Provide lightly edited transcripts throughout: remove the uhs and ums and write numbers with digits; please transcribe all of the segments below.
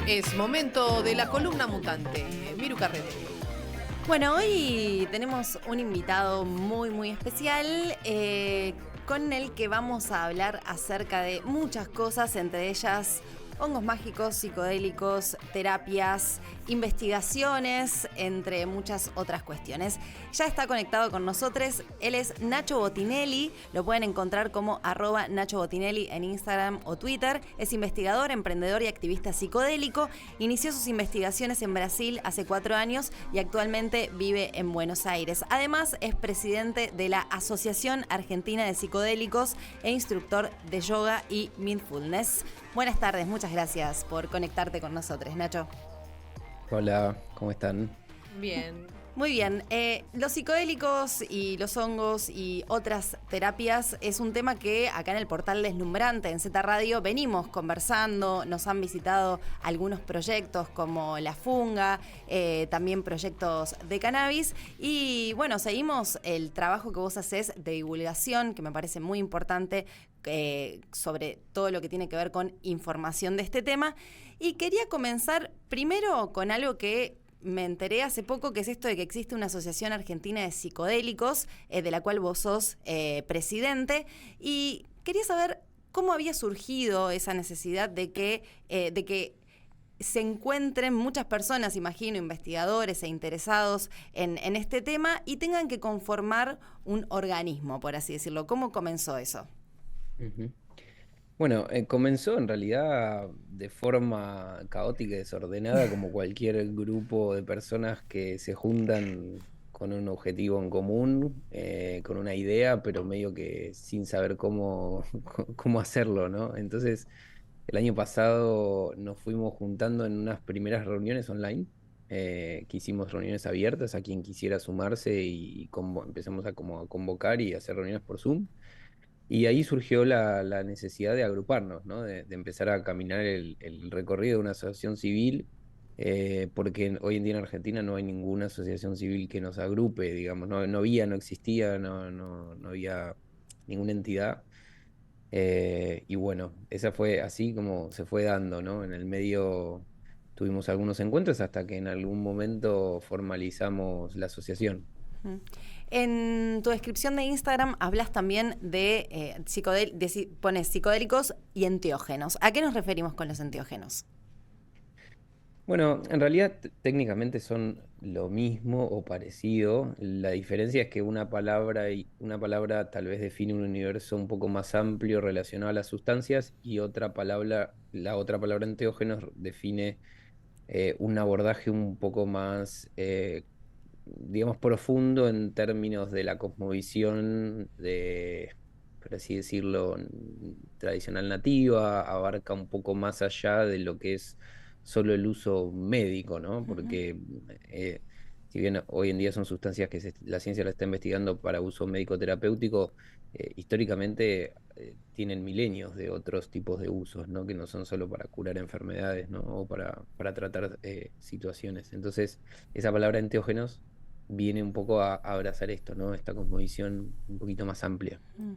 Es momento de la columna mutante. Miru Carrete. Bueno, hoy tenemos un invitado muy especial con el que vamos a hablar acerca de muchas cosas, entre ellas hongos mágicos, psicodélicos, terapias, investigaciones, entre muchas otras cuestiones. Ya está conectado con nosotros, él es Nacho Botinelli, lo pueden encontrar como @NachoBotinelli en Instagram o Twitter. Es investigador, emprendedor y activista psicodélico. Inició sus investigaciones en Brasil hace 4 años y actualmente vive en Buenos Aires. Además, es presidente de la Asociación Argentina de Psicodélicos e instructor de yoga y mindfulness. Buenas tardes, muchas gracias por conectarte con nosotros, Nacho. Hola, ¿cómo están? Bien. Muy bien, los psicodélicos y los hongos y otras terapias es un tema que acá en el portal Deslumbrante, en Z Radio, venimos conversando, nos han visitado algunos proyectos como La Funga, también proyectos de cannabis y bueno, seguimos el trabajo que vos hacés de divulgación, que me parece muy importante, sobre todo lo que tiene que ver con información de este tema. Y quería comenzar primero con algo que me enteré hace poco, que es esto de que existe una asociación argentina de psicodélicos, de la cual vos sos presidente, y quería saber cómo había surgido esa necesidad de que se encuentren muchas personas, imagino, investigadores e interesados en este tema, y tengan que conformar un organismo, por así decirlo. ¿Cómo comenzó eso? Ujú. Bueno, comenzó en realidad de forma caótica y desordenada, como cualquier grupo de personas que se juntan con un objetivo en común, con una idea, pero medio que sin saber cómo, cómo hacerlo, ¿no? Entonces, el año pasado nos fuimos juntando en unas primeras reuniones online, que hicimos reuniones abiertas a quien quisiera sumarse y empezamos a como a convocar y hacer reuniones por Zoom. Y ahí surgió la necesidad de agruparnos, ¿no? De empezar a caminar el recorrido de una asociación civil, porque hoy en día en Argentina no hay ninguna asociación civil que nos agrupe, digamos, no había, no existía, no había ninguna entidad. Y bueno, esa fue así como se fue dando, ¿no? En el medio tuvimos algunos encuentros hasta que en algún momento formalizamos la asociación. Mm. En tu descripción de Instagram hablas también de, pones psicodélicos y enteógenos. ¿A qué nos referimos con los enteógenos? Bueno, en realidad técnicamente son lo mismo o parecido. La diferencia es que una palabra tal vez define un universo un poco más amplio relacionado a las sustancias y la otra palabra enteógenos define un abordaje un poco más, digamos, profundo en términos de la cosmovisión por así decirlo, tradicional nativa, abarca un poco más allá de lo que es solo el uso médico, ¿no? Ujú. Porque si bien hoy en día son sustancias que la ciencia la está investigando para uso médico-terapéutico, históricamente tienen milenios de otros tipos de usos, ¿no? Que no son solo para curar enfermedades, ¿no? O para tratar situaciones. Entonces, esa palabra enteógenos viene un poco a abrazar esto, ¿no? Esta cosmovisión un poquito más amplia. Mm.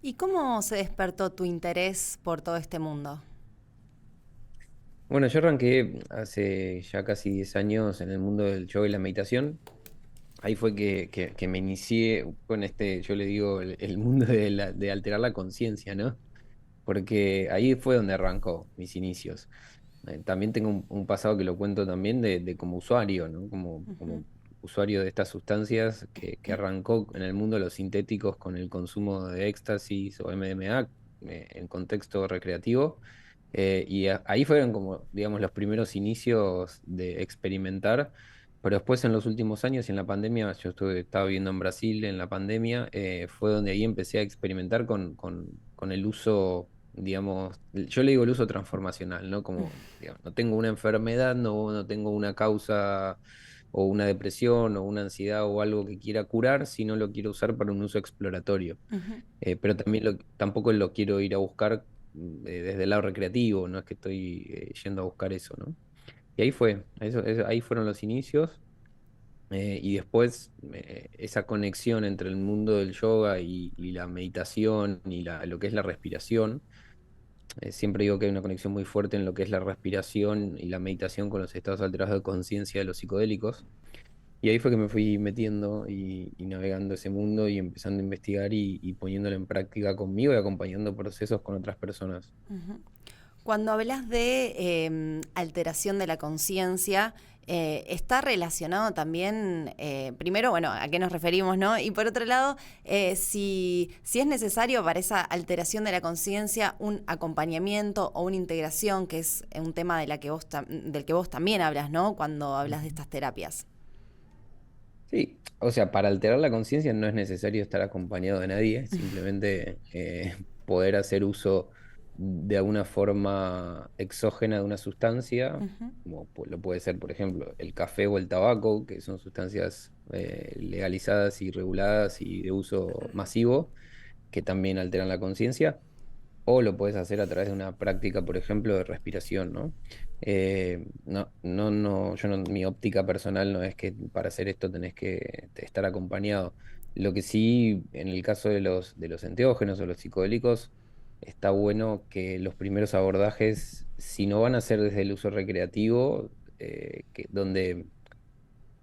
¿Y cómo se despertó tu interés por todo este mundo? Bueno, yo arranqué hace ya casi 10 años en el mundo del yoga y la meditación. Ahí fue que me inicié con este, yo le digo, el mundo de alterar la conciencia, ¿no? Porque ahí fue donde arrancó mis inicios. También tengo un pasado que lo cuento también de como usuario, ¿no? Ujú. Como usuario de estas sustancias que arrancó en el mundo de los sintéticos con el consumo de éxtasis o MDMA en contexto recreativo. Ahí fueron como, digamos, los primeros inicios de experimentar, pero después en los últimos años y en la pandemia, estaba viviendo en Brasil en la pandemia, fue donde ahí empecé a experimentar con el uso, digamos, yo le digo el uso transformacional, ¿no? Como, digamos, no tengo una enfermedad, no tengo una causa o una depresión o una ansiedad o algo que quiera curar, sino lo quiero usar para un uso exploratorio. Ujú. Pero también tampoco lo quiero ir a buscar desde el lado recreativo, no es que estoy yendo a buscar eso, ¿no? Y ahí fue, ahí fueron los inicios, y después esa conexión entre el mundo del yoga y la meditación y lo que es la respiración siempre digo que hay una conexión muy fuerte en lo que es la respiración y la meditación con los estados alterados de conciencia de los psicodélicos. Y ahí fue que me fui metiendo y navegando ese mundo y empezando a investigar y poniéndolo en práctica conmigo y acompañando procesos con otras personas. Cuando hablas de alteración de la conciencia, está relacionado también, primero, bueno, a qué nos referimos, ¿no? Y por otro lado, si es necesario para esa alteración de la conciencia un acompañamiento o una integración, que es un tema de del que vos también hablas, ¿no? Cuando hablas de estas terapias. Sí, o sea, para alterar la conciencia no es necesario estar acompañado de nadie, simplemente poder hacer uso de alguna forma exógena de una sustancia, Ujú. como lo puede ser, por ejemplo, el café o el tabaco, que son sustancias legalizadas y reguladas y de uso masivo, que también alteran la conciencia. O lo puedes hacer a través de una práctica, por ejemplo, de respiración, ¿no? Yo no, mi óptica personal no es que para hacer esto tenés que estar acompañado. Lo que sí, en el caso de los enteógenos o los psicodélicos, está bueno que los primeros abordajes, si no van a ser desde el uso recreativo, donde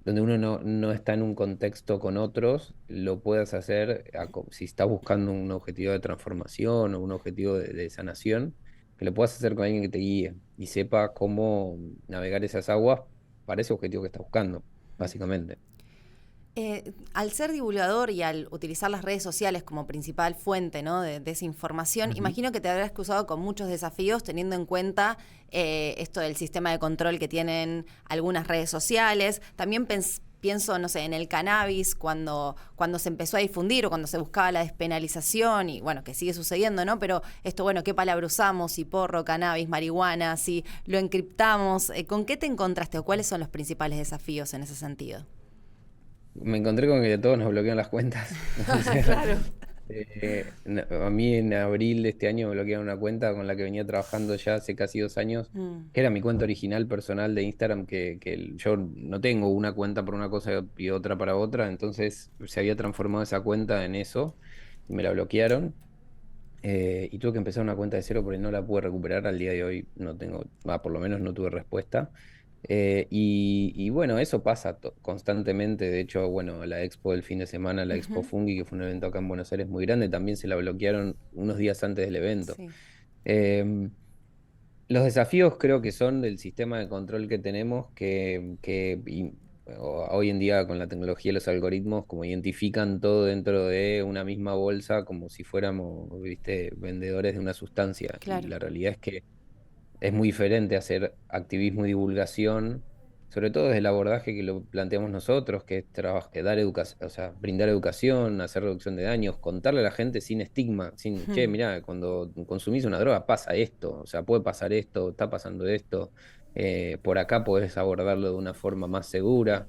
uno no está en un contexto con otros, lo puedas hacer si estás buscando un objetivo de transformación o un objetivo de sanación, que lo puedas hacer con alguien que te guíe y sepa cómo navegar esas aguas para ese objetivo que estás buscando, básicamente. Al ser divulgador y al utilizar las redes sociales como principal fuente, ¿no?, de esa información, Ujú. imagino que te habrás cruzado con muchos desafíos teniendo en cuenta esto del sistema de control que tienen algunas redes sociales. También pienso, no sé, en el cannabis, cuando se empezó a difundir o cuando se buscaba la despenalización, y bueno, que sigue sucediendo, ¿no? Pero esto, bueno, ¿qué palabra usamos? Si porro, cannabis, marihuana, si lo encriptamos. ¿Con qué te encontraste o cuáles son los principales desafíos en ese sentido? Me encontré con que todos nos bloquean las cuentas. O sea, Claro. a mí en abril de este año me bloquearon una cuenta con la que venía trabajando ya hace casi 2 años, Mm. que era mi cuenta original personal de Instagram, yo no tengo una cuenta para una cosa y otra para otra, entonces se había transformado esa cuenta en eso, y me la bloquearon, y tuve que empezar una cuenta de cero porque no la pude recuperar. Al día de hoy no tengo, por lo menos no tuve respuesta. Y bueno, eso pasa constantemente. De hecho, bueno, la expo del fin de semana, la Expo Ujú. Fungi, que fue un evento acá en Buenos Aires muy grande, también se la bloquearon unos días antes del evento. Sí. Em, los desafíos creo que son del sistema de control que tenemos, hoy en día con la tecnología y los algoritmos, como identifican todo dentro de una misma bolsa, como si fuéramos, viste, vendedores de una sustancia. Y Claro. la realidad es que es muy diferente hacer activismo y divulgación, sobre todo desde el abordaje que lo planteamos nosotros, que es dar educación, o sea, brindar educación, hacer reducción de daños, contarle a la gente sin estigma, sin, che, Mm. mirá, cuando consumís una droga pasa esto, o sea, puede pasar esto, está pasando esto, por acá podés abordarlo de una forma más segura.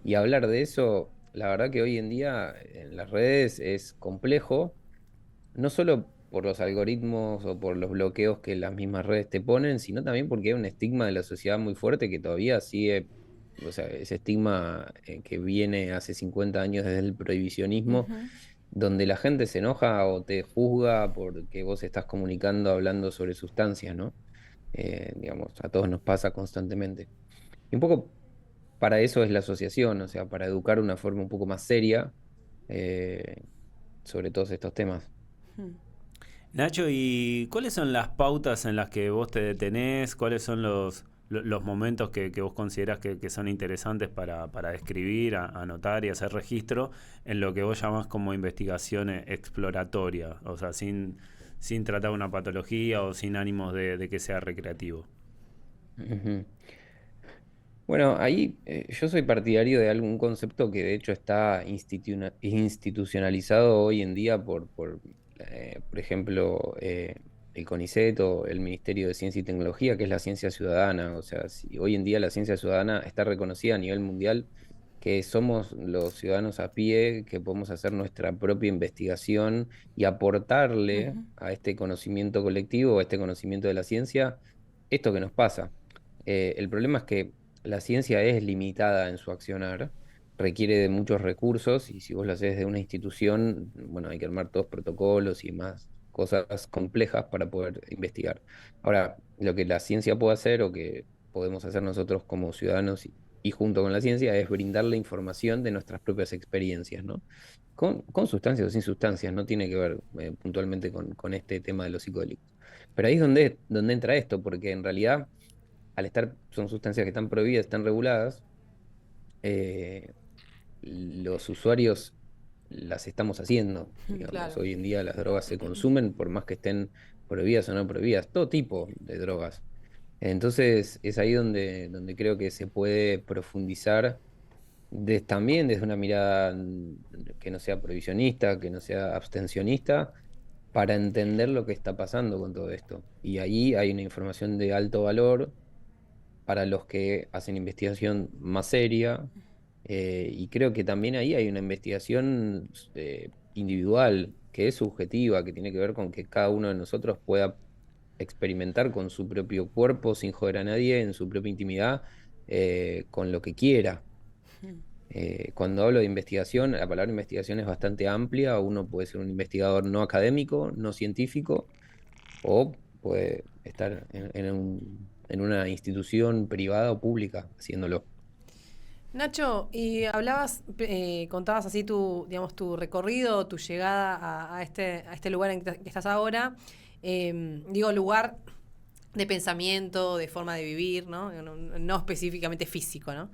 Y hablar de eso, la verdad que hoy en día en las redes es complejo, no solo por los algoritmos o por los bloqueos que las mismas redes te ponen, sino también porque hay un estigma de la sociedad muy fuerte que todavía sigue, o sea, ese estigma que viene hace 50 años desde el prohibicionismo, Ujú. donde la gente se enoja o te juzga porque vos estás comunicando, hablando sobre sustancias, ¿no? Digamos, a todos nos pasa constantemente. Y un poco para eso es la asociación, o sea, para educar de una forma un poco más seria eh, sobre todos estos temas. Mm. Nacho, ¿y cuáles son las pautas en las que vos te detenés? ¿Cuáles son los momentos que vos considerás que son interesantes para escribir, anotar y hacer registro en lo que vos llamás como investigación exploratoria? O sea, sin tratar una patología o sin ánimos de que sea recreativo. Ujú. Bueno, ahí yo soy partidario de algún concepto que de hecho está institucionalizado hoy en día por ejemplo, el CONICET o el Ministerio de Ciencia y Tecnología, que es la ciencia ciudadana. O sea, si hoy en día la ciencia ciudadana está reconocida a nivel mundial, que somos los ciudadanos a pie, que podemos hacer nuestra propia investigación y aportarle Ujú. a este conocimiento colectivo, a este conocimiento de la ciencia, esto que nos pasa. El problema es que la ciencia es limitada en su accionar, requiere de muchos recursos y si vos lo haces de una institución, bueno, hay que armar todos protocolos y más cosas complejas para poder investigar. Ahora, lo que la ciencia puede hacer o que podemos hacer nosotros como ciudadanos y junto con la ciencia es brindarle información de nuestras propias experiencias, ¿no? Con sustancias o sin sustancias, no tiene que ver puntualmente con este tema de los psicodélicos. Pero ahí es donde entra esto, porque en realidad, al estar, son sustancias que están prohibidas, están reguladas, eh, los usuarios las estamos haciendo, digamos. Claro. Hoy en día las drogas se consumen por más que estén prohibidas o no prohibidas, todo tipo de drogas. Entonces es ahí donde creo que se puede profundizar también desde una mirada que no sea prohibicionista, que no sea abstencionista, para entender lo que está pasando con todo esto. Y ahí hay una información de alto valor para los que hacen investigación más seria, y creo que también ahí hay una investigación individual, que es subjetiva, que tiene que ver con que cada uno de nosotros pueda experimentar con su propio cuerpo, sin joder a nadie, en su propia intimidad, con lo que quiera. Cuando hablo de investigación, la palabra investigación es bastante amplia. Uno puede ser un investigador no académico, no científico, o puede estar en una institución privada o pública haciéndolo. Nacho, y contabas así digamos, tu recorrido, tu llegada a este lugar en que estás ahora. Digo, lugar de pensamiento, de forma de vivir, ¿no? No específicamente físico, ¿no?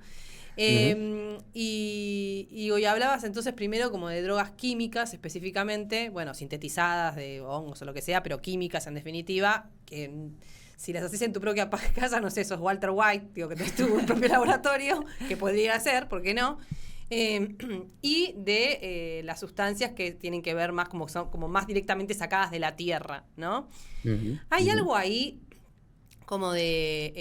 Ujú. Y hoy hablabas entonces primero como de drogas químicas específicamente, bueno, sintetizadas de hongos o lo que sea, pero químicas en definitiva, que si las haces en tu propia casa, no sé, sos Walter White, digo que tenés tu propio laboratorio, que podría ser, ¿por qué no? Y de las sustancias que tienen que ver más son como más directamente sacadas de la tierra, ¿no? Ujú, Hay ujú. algo ahí como de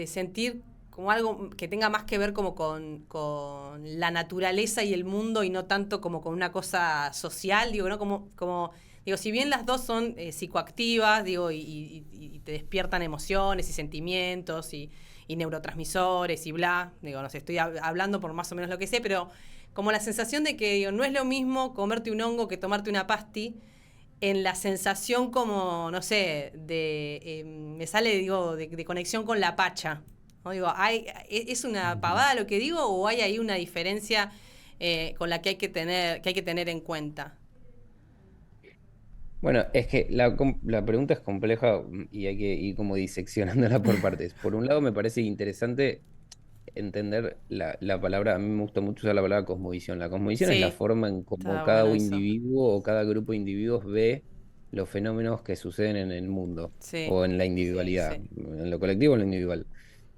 sentir como algo que tenga más que ver como con la naturaleza y el mundo y no tanto como con una cosa social, digo, ¿no? Digo, si bien las dos son psicoactivas, digo, y te despiertan emociones y sentimientos y neurotransmisores y bla, digo, no sé, estoy hablando por más o menos lo que sé, pero como la sensación de que, digo, no es lo mismo comerte un hongo que tomarte una pasti, en la sensación como, no sé, me sale, digo, de conexión con la pacha. ¿No? Digo, ¿es una Ujú. pavada lo que digo o hay ahí una diferencia con la que hay que tener en cuenta? Bueno, es que la pregunta es compleja, y hay que ir como diseccionándola por partes. Por un lado, me parece interesante entender la palabra. A mí me gusta mucho usar la palabra cosmovisión. La cosmovisión es la Sí, forma en cómo está cada bueno eso. individuo o cada grupo de individuos ve los fenómenos que suceden en el mundo Sí, o en la sí. individualidad, en lo colectivo o en lo individual.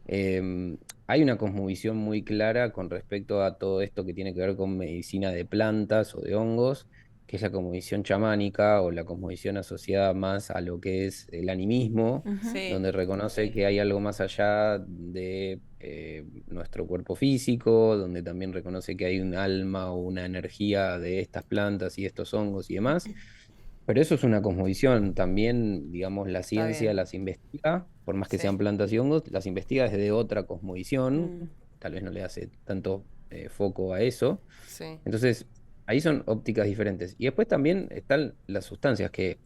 Eh, Hay una cosmovisión muy clara con respecto a todo esto que tiene que ver con medicina de plantas o de hongos, que es la cosmovisión chamánica o la cosmovisión asociada más a lo que es el animismo, Sí, donde reconoce que hay algo más allá de nuestro cuerpo físico, donde también reconoce que hay un alma o una energía de estas plantas y estos hongos y demás. Pero eso es una cosmovisión. También, digamos, la está ciencia bien. las investiga, por más que sean Sí. plantas y hongos, las investiga desde otra cosmovisión. Tal vez no le hace tanto foco a eso. Sí. Entonces, ahí son ópticas diferentes. Y después también están las sustancias que,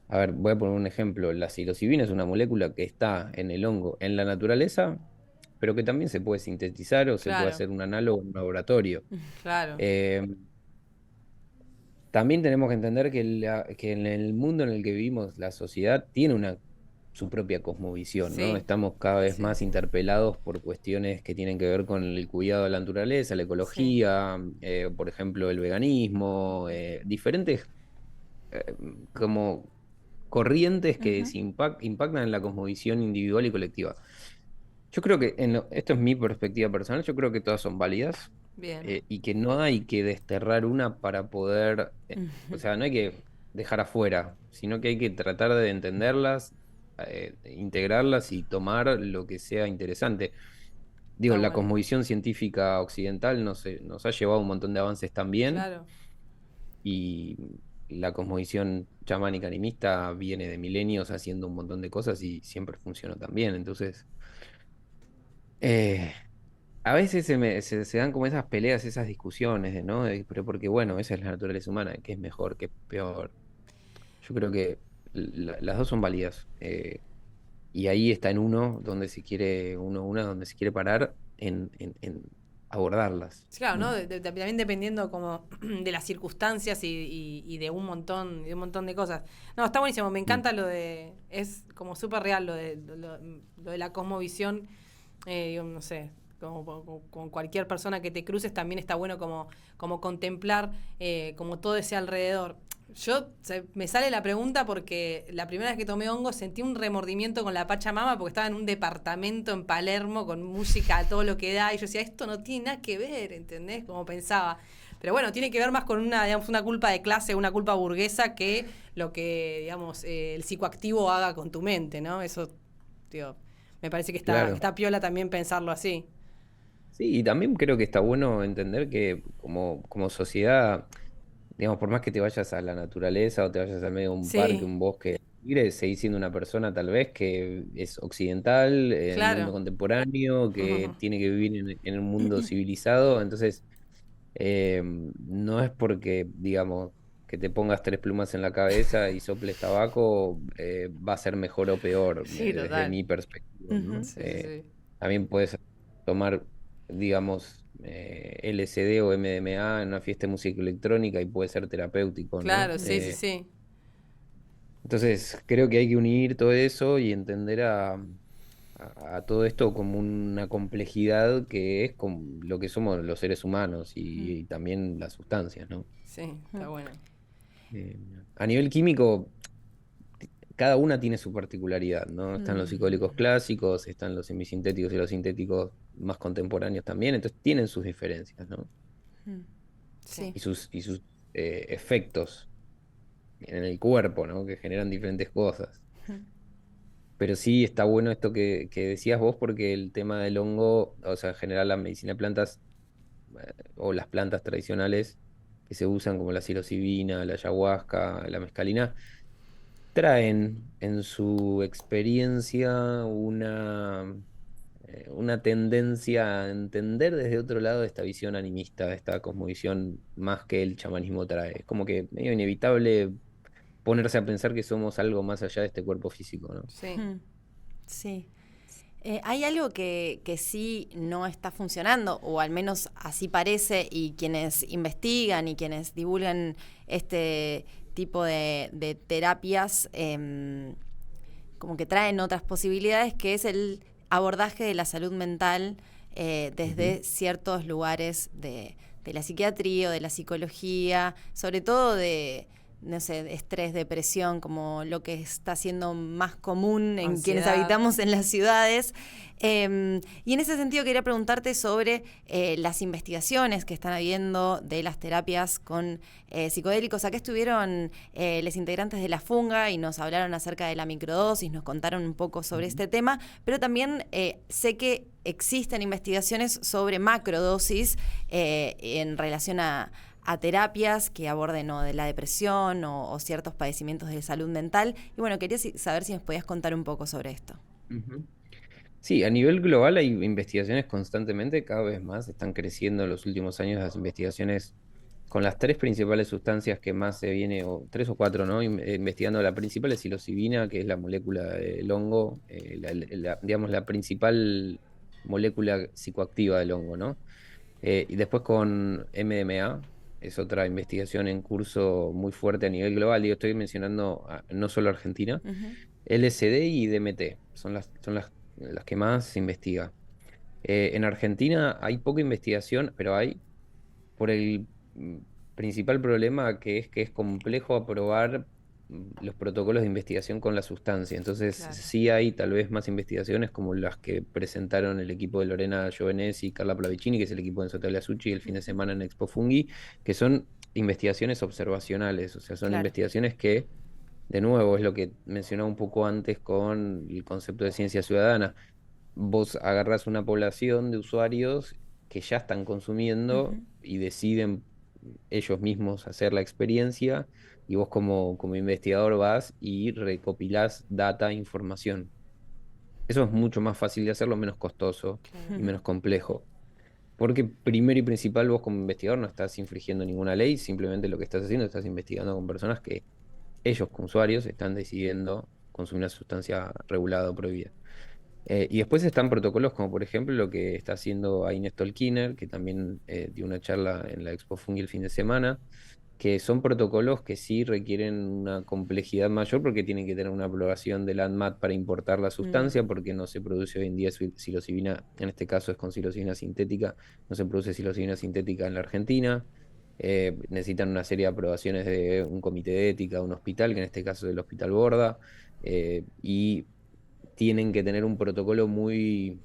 a ver, voy a poner un ejemplo. La psilocibina es una molécula que está en el hongo, en la naturaleza, pero que también se puede sintetizar o se puede Claro, hacer un análogo en un laboratorio. claro. Eh, También tenemos que entender que en el mundo en el que vivimos, la sociedad tiene su propia cosmovisión, ¿no? Sí, Estamos cada vez sí, más interpelados por cuestiones que tienen que ver con el cuidado de la naturaleza, la sí. ecología, por ejemplo, el veganismo, diferentes eh, como corrientes que impactan en la cosmovisión individual y colectiva. Yo creo que, esto es mi perspectiva personal, yo creo que todas son válidas, Bien. y que no hay que desterrar una para poder, o sea, no hay que dejar afuera, sino que hay que tratar de entenderlas, integrarlas y tomar lo que sea interesante. Digo, Está la bueno. cosmovisión científica occidental nos ha llevado un montón de avances también, Claro. y la cosmovisión chamánica animista viene de milenios haciendo un montón de cosas y siempre funcionó también. Entonces, eh, A veces se dan como esas peleas, esas discusiones, ¿no? Pero porque, bueno, esa es la naturaleza humana, qué es mejor, qué es peor. Yo creo que las dos son válidas. Y ahí está en uno donde se quiere, una donde se quiere parar en abordarlas, Sí, claro, ¿no? ¿no? También dependiendo como de las circunstancias y de un montón de cosas. No, está buenísimo, me Mm. encanta es como súper real lo de la cosmovisión, digo, no sé, con cualquier persona que te cruces también está bueno como contemplar como todo ese alrededor. Me sale la pregunta porque la primera vez que tomé hongo sentí un remordimiento con la Pachamama porque estaba en un departamento en Palermo con música a todo lo que da y yo decía, esto no tiene nada que ver, ¿entendés? Como pensaba. Pero bueno, tiene que ver más con digamos, una culpa de clase, una culpa burguesa que lo que, digamos, el psicoactivo haga con tu mente, ¿no? Eso, tío, me parece que Claro. está piola también pensarlo así. Sí, y también creo que está bueno entender que como sociedad, digamos, por más que te vayas a la naturaleza o te vayas al medio de un parque, Sí, un bosque libre, seguís siendo una persona tal vez que es occidental, en el mundo claro. contemporáneo, que tiene que vivir en un mundo civilizado. Entonces, no es porque, digamos, que te pongas tres plumas en la cabeza y soples tabaco, va a ser mejor o peor, Sí, desde total. mi perspectiva, Ujú. ¿no? Sí, sí, sí. También puedes tomar, digamos, LSD o MDMA en una fiesta de música electrónica y puede ser terapéutico, ¿no? Claro, sí, sí, sí. Entonces, creo que hay que unir todo eso y entender a todo esto como una complejidad que es como lo que somos los seres humanos y también las sustancias, ¿no? Sí, está bueno. Eh, a nivel químico, cada una tiene su particularidad, ¿no? Están los psicodélicos clásicos, están los semisintéticos y los sintéticos más contemporáneos también, entonces tienen sus diferencias, ¿no? Sí. Sí. Y sus efectos en el cuerpo, ¿no? Que generan diferentes cosas. Pero sí está bueno esto que decías vos, porque el tema del hongo, o sea, en general la medicina de plantas o las plantas tradicionales que se usan como la psilocibina, la ayahuasca, la mescalina, traen en su experiencia una tendencia a entender desde otro lado esta visión animista, esta cosmovisión más que el chamanismo trae. Es como que medio inevitable ponerse a pensar que somos algo más allá de este cuerpo físico, ¿no? Sí. Sí. Hay algo que sí no está funcionando, o al menos así parece, y quienes investigan y quienes divulgan este tipo de terapias, como que traen otras posibilidades, que es el abordaje de la salud mental Ujú. desde ciertos lugares de la psiquiatría o de la psicología, sobre todo de, no sé, de estrés, depresión, como lo que está siendo más común en quienes Ansiedad. habitamos en las ciudades. Y en ese sentido quería preguntarte sobre las investigaciones que están habiendo de las terapias con psicodélicos. Acá estuvieron los integrantes de la Funga y nos hablaron acerca de la microdosis, nos contaron un poco sobre Ujú. este tema, pero también sé que existen investigaciones sobre macrodosis en relación a terapias que aborden o de la depresión o ciertos padecimientos de salud mental. Y bueno, quería saber si nos podías contar un poco sobre esto. Ujú. Sí, a nivel global hay investigaciones constantemente, cada vez más están creciendo en los últimos años las investigaciones con las tres principales sustancias que más se viene, o tres o cuatro, ¿no? Investigando. La principal es psilocibina, que es la molécula del hongo, digamos, la principal molécula psicoactiva del hongo, ¿no? Y después con MDMA, es otra investigación en curso muy fuerte a nivel global. Digo, estoy mencionando no solo Argentina. Ujú. LSD y DMT son las que más se investiga. En Argentina hay poca investigación, pero hay por el principal problema que es complejo aprobar los protocolos de investigación con la sustancia. Entonces, Claro. sí hay tal vez más investigaciones como las que presentaron el equipo de Lorena Giovanesi y Carla Plavicini, que es el equipo de Enzo Tagliasucci el fin de semana en Expo Fungi, que son investigaciones observacionales, o sea, son Claro. investigaciones que, de nuevo, es lo que mencionaba un poco antes con el concepto de ciencia ciudadana. Vos agarrás una población de usuarios que ya están consumiendo Ujú. y deciden ellos mismos hacer la experiencia, y vos como investigador vas y recopilás data, información. Eso es mucho más fácil de hacerlo, menos costoso y Claro. menos complejo. Porque primero y principal vos como investigador no estás infringiendo ninguna ley, simplemente lo que estás haciendo estás investigando con personas que ellos como usuarios están decidiendo consumir una sustancia regulada o prohibida. Y después están protocolos como por ejemplo lo que está haciendo Agnes Tolkiener, que también dio una charla en la Expo Fungi el fin de semana, que son protocolos que sí requieren una complejidad mayor porque tienen que tener una aprobación del ANMAT para importar la Mm, sustancia, porque no se produce hoy en día psilocibina, en este caso es con psilocibina sintética, no se produce psilocibina sintética en la Argentina. Necesitan una serie de aprobaciones de un comité de ética, de un hospital, que en este caso es el Hospital Borda, y tienen que tener un protocolo muy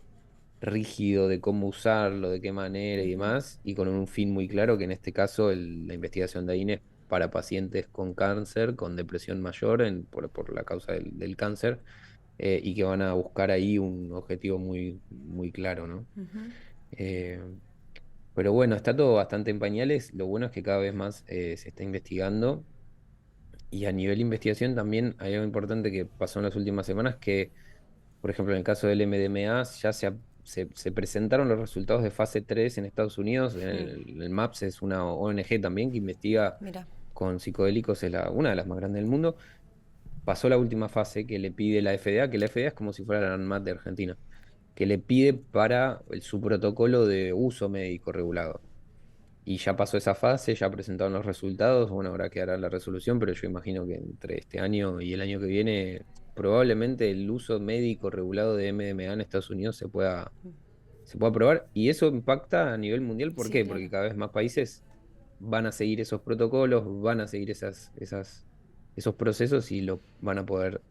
rígido de cómo usarlo, de qué manera y ujú. demás, y con un fin muy claro, que en este caso la investigación de AINE es para pacientes con cáncer, con depresión mayor por la causa del cáncer, y que van a buscar ahí un objetivo muy, muy claro, ¿no? Ujú. Eh, pero bueno, está todo bastante en pañales, lo bueno es que cada vez más se está investigando, y a nivel de investigación también hay algo importante que pasó en las últimas semanas, que por ejemplo, en el caso del MDMA, ya se presentaron los resultados de fase 3 en Estados Unidos. Mm, El MAPS es una ONG también que investiga mira. con psicodélicos, es una de las más grandes del mundo. Pasó la última fase que le pide la FDA, que la FDA es como si fuera la ANMAT de Argentina, que le pide para su protocolo de uso médico regulado. Y ya pasó esa fase, ya presentaron los resultados, bueno, ahora quedará la resolución, pero yo imagino que entre este año y el año que viene, probablemente el uso médico regulado de MDMA en Estados Unidos se pueda aprobar. Y eso impacta a nivel mundial, ¿por Sí, qué? claro. Porque cada vez más países van a seguir esos protocolos, van a seguir esos procesos y lo van a poder.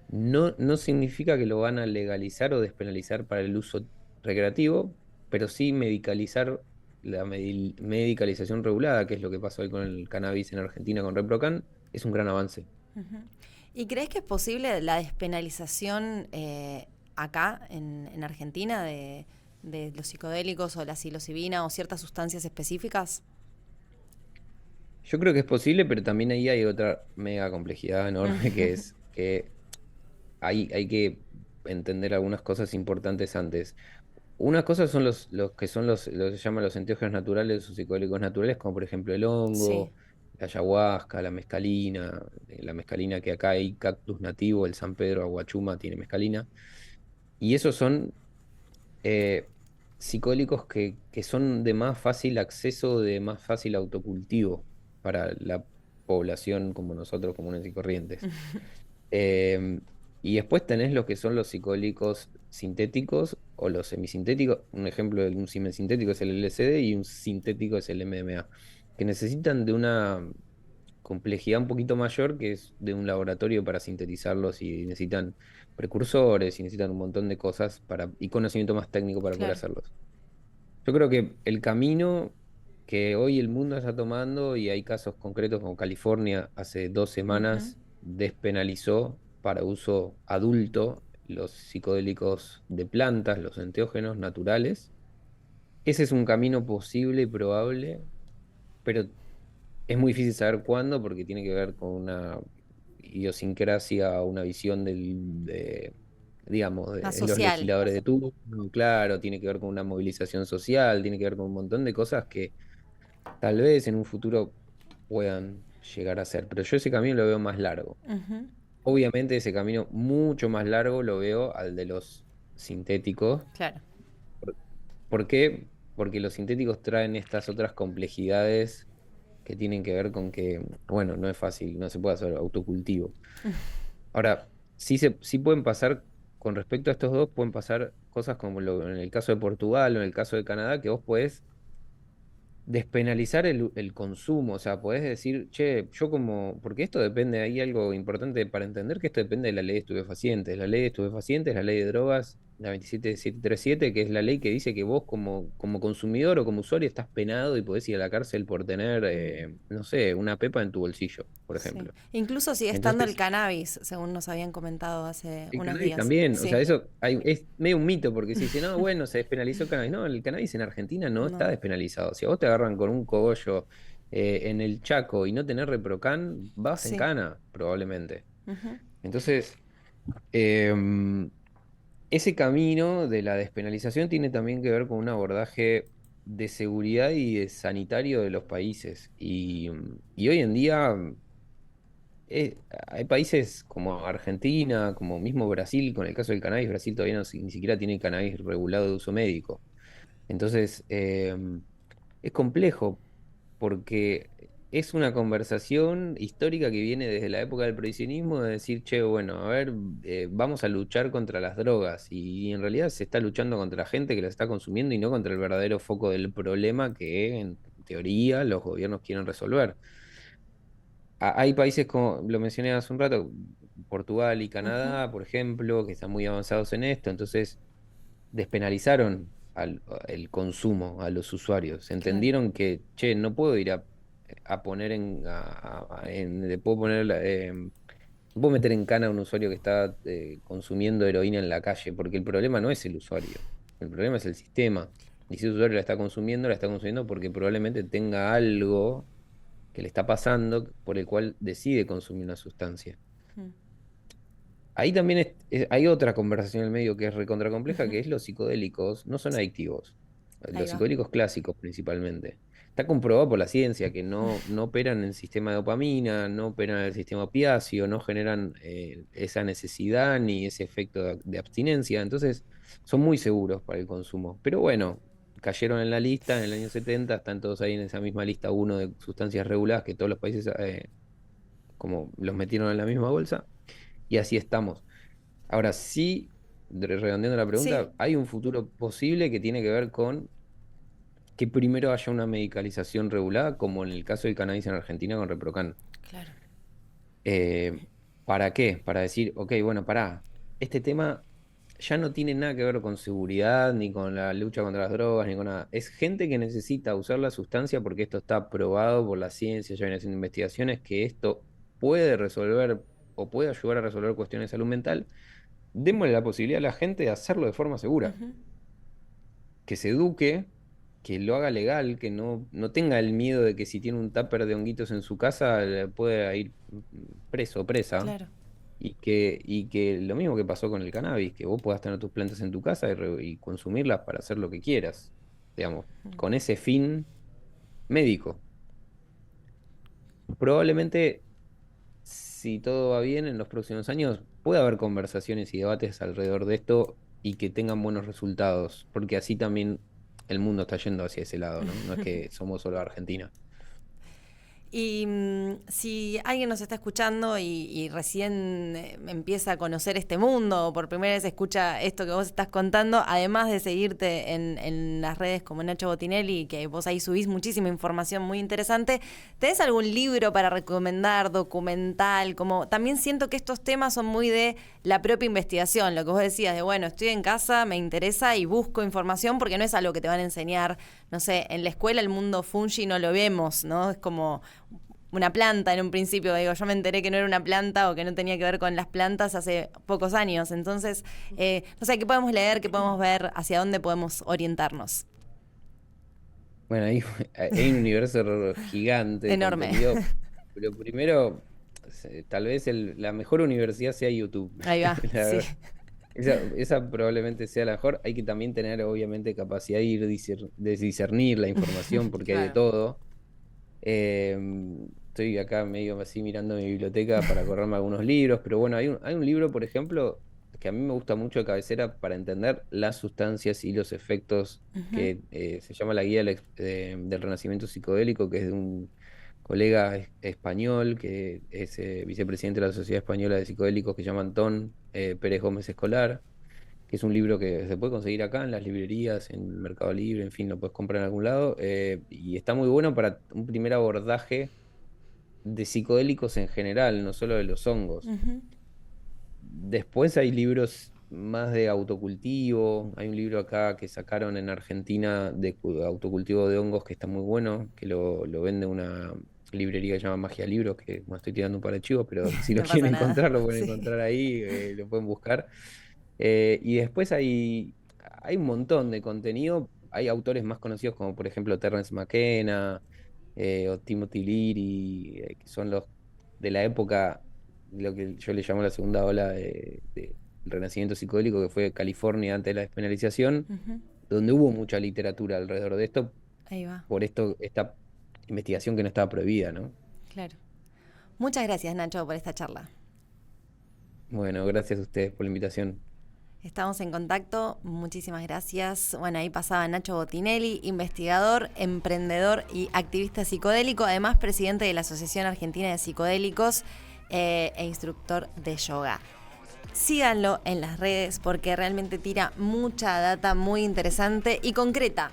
No significa que lo van a legalizar o despenalizar para el uso recreativo, pero sí medicalizar la medicalización regulada, que es lo que pasó hoy con el cannabis en Argentina con ReproCan, es un gran avance. Ujú. ¿Y crees que es posible la despenalización acá, en Argentina, de los psicodélicos o la psilocibina o ciertas sustancias específicas? Yo creo que es posible, pero también ahí hay otra mega complejidad enorme que Ujú. es que hay que entender algunas cosas importantes antes. Una cosa son los que son los que se llaman los enteógenos naturales o psicodélicos naturales, como por ejemplo el Sí. hongo, la ayahuasca, la mescalina que acá hay cactus nativo, el San Pedro Aguachuma tiene mescalina. Y esos son eh, psicodélicos que son de más fácil acceso, de más fácil autocultivo para la población como nosotros, comunes y corrientes. Em, y después tenés lo que son los psicodélicos sintéticos o los semisintéticos. Un ejemplo de un semisintético es el LSD y un sintético es el MDMA, que necesitan de una complejidad un poquito mayor, que es de un laboratorio para sintetizarlos y necesitan precursores y necesitan un montón de cosas y conocimiento más técnico para poder Claro. hacerlos. Yo creo que el camino que hoy el mundo está tomando, y hay casos concretos como California hace 2 semanas despenalizó para uso adulto los psicodélicos de plantas, los enteógenos naturales. Ese es un camino posible y probable, pero es muy difícil saber cuándo porque tiene que ver con una idiosincrasia, una visión digamos, Más de los social. legisladores de turno, claro, tiene que ver con una movilización social, tiene que ver con un montón de cosas que tal vez en un futuro puedan llegar a ser, pero yo ese camino lo veo más largo. Ujú. Obviamente ese camino mucho más largo lo veo al de los sintéticos. Claro. ¿Por por qué? Porque los sintéticos traen estas otras complejidades que tienen que ver con que, bueno, no es fácil, no se puede hacer autocultivo. Ahora, sí pueden pasar, con respecto a estos dos, pueden pasar cosas como en el caso de Portugal o en el caso de Canadá, que vos podés despenalizar el consumo, o sea, podés decir, che, porque esto depende, hay algo importante para entender que esto depende de la ley de estupefacientes. La ley de estupefacientes, la ley de drogas, la 27737, que es la ley que dice que vos como consumidor o como usuario estás penado y podés ir a la cárcel por tener, Mm. no sé, una pepa en tu bolsillo, por Sí. ejemplo. Incluso sigue estando el Entonces, cannabis, según nos habían comentado hace el unos cannabis días. también, o sea, Sí. eso es medio un mito porque se dice, no, bueno, se despenalizó el cannabis. No, el cannabis en Argentina no está No. despenalizado. Si a vos te agarran con un cogollo en el Chaco y no tenés Reprocan, vas en Sí. cana, probablemente. Ujú. Entonces, em, ese camino de la despenalización tiene también que ver con un abordaje de seguridad y de sanitario de los países. Y hoy en día hay países como Argentina, como mismo Brasil, con el caso del cannabis, Brasil todavía ni siquiera tiene cannabis regulado de uso médico. Entonces, es complejo porque es una conversación histórica que viene desde la época del prohibicionismo, de decir, che, bueno, a ver, vamos a luchar contra las drogas. Y en realidad se está luchando contra la gente que las está consumiendo y no contra el verdadero foco del problema que en teoría los gobiernos quieren resolver. Hay países como lo mencioné hace un rato, Portugal y Ujú, Canadá, por ejemplo, que están muy avanzados en esto, entonces despenalizaron el consumo a los usuarios. claro. Entendieron que, che, no puedo ir a poner le puedo poner, no puedo meter en cana a un usuario que está consumiendo heroína en la calle, porque el problema no es el usuario, el problema es el sistema. Y si el usuario la está consumiendo porque probablemente tenga algo que le está pasando por el cual decide consumir una sustancia. Mm, Ahí también hay otra conversación en el medio que es recontra compleja, ujú, que es los psicodélicos no son adictivos. ahí Los va. psicodélicos clásicos principalmente. Está comprobado por la ciencia que no operan en el sistema de dopamina, no operan en el sistema opiáceo, no generan esa necesidad ni ese efecto de abstinencia. Entonces, son muy seguros para el consumo. Pero bueno, cayeron en la lista en el año 70, están todos ahí en esa misma lista uno de sustancias reguladas que todos los países como los metieron en la misma bolsa. Y así estamos. Ahora sí, redondeando la Sí, pregunta, hay un futuro posible que tiene que ver con que primero haya una medicalización regulada, como en el caso del cannabis en Argentina con Reprocan. claro. Eh, ¿Para qué? Para decir, ok, bueno, pará, este tema ya no tiene nada que ver con seguridad, ni con la lucha contra las drogas, ni con nada. Es gente que necesita usar la sustancia porque esto está probado por la ciencia, ya vienen haciendo investigaciones que esto puede resolver o puede ayudar a resolver cuestiones de salud mental. Démosle la posibilidad a la gente de hacerlo de forma segura, Ujú, que se eduque, que lo haga legal, que no tenga el miedo de que si tiene un tupper de honguitos en su casa pueda ir preso o presa, claro. y que lo mismo que pasó con el cannabis, que vos puedas tener tus plantas en tu casa y consumirlas para hacer lo que quieras, digamos, con ese fin médico. Probablemente, si todo va bien en los próximos años, puede haber conversaciones y debates alrededor de esto y que tengan buenos resultados, porque así también el mundo está yendo hacia ese lado, ¿no? No es que somos solo Argentina. Y si alguien nos está escuchando y recién empieza a conocer este mundo o por primera vez escucha esto que vos estás contando, además de seguirte en las redes como Nacho Botinelli, que vos ahí subís muchísima información muy interesante, ¿tenés algún libro para recomendar, documental? Como también siento que estos temas son muy de la propia investigación, lo que vos decías de, bueno, estoy en casa, me interesa y busco información porque no es algo que te van a enseñar, no sé, en la escuela el mundo fungi no lo vemos, ¿no? Es como una planta en un principio, digo, yo me enteré que no era una planta o que no tenía que ver con las plantas hace pocos años, entonces, no sé, ¿qué podemos leer, qué podemos ver, hacia dónde podemos orientarnos? Bueno, hay un universo gigante de Enorme. contenido, pero primero, tal vez la mejor universidad sea YouTube. Ahí va, sí. La- esa probablemente sea la mejor. Hay que también tener, obviamente, capacidad de de discernir la información, porque hay de Claro. todo. Eh, Estoy acá medio así mirando mi biblioteca para acordarme algunos libros, pero bueno, hay un libro, por ejemplo, que a mí me gusta mucho de cabecera para entender las sustancias y los efectos, Ujú. que se llama La Guía del Renacimiento Psicodélico, que es de un colega español, que es vicepresidente de la Sociedad Española de Psicodélicos, que se llama Antón Pérez Gómez Escolar, que es un libro que se puede conseguir acá en las librerías, en Mercado Libre, en fin, lo puedes comprar en algún lado, y está muy bueno para un primer abordaje de psicodélicos en general, no solo de los hongos. Ujú. Después hay libros más de autocultivo, hay un libro acá que sacaron en Argentina de autocultivo de hongos que está muy bueno, que lo vende una librería que se llama Magia Libros, que bueno, estoy tirando un par de chivos, pero si lo No pasa quieren nada. encontrar, lo pueden Sí. encontrar ahí, lo pueden buscar. Y después hay un montón de contenido. Hay autores más conocidos como por ejemplo Terrence McKenna o Timothy Leary, que son los de la época, lo que yo le llamo la segunda ola del renacimiento psicodélico, que fue California antes de la despenalización, Ujú. donde hubo mucha literatura alrededor de esto, Ahí va, por esta investigación que no estaba prohibida, ¿no? claro. Muchas gracias, Nacho, por esta charla. Bueno, gracias a ustedes por la invitación. Estamos en contacto, muchísimas gracias. Bueno, ahí pasaba Nacho Botinelli, investigador, emprendedor y activista psicodélico, además presidente de la Asociación Argentina de Psicodélicos e instructor de yoga. Síganlo en las redes porque realmente tira mucha data muy interesante y concreta.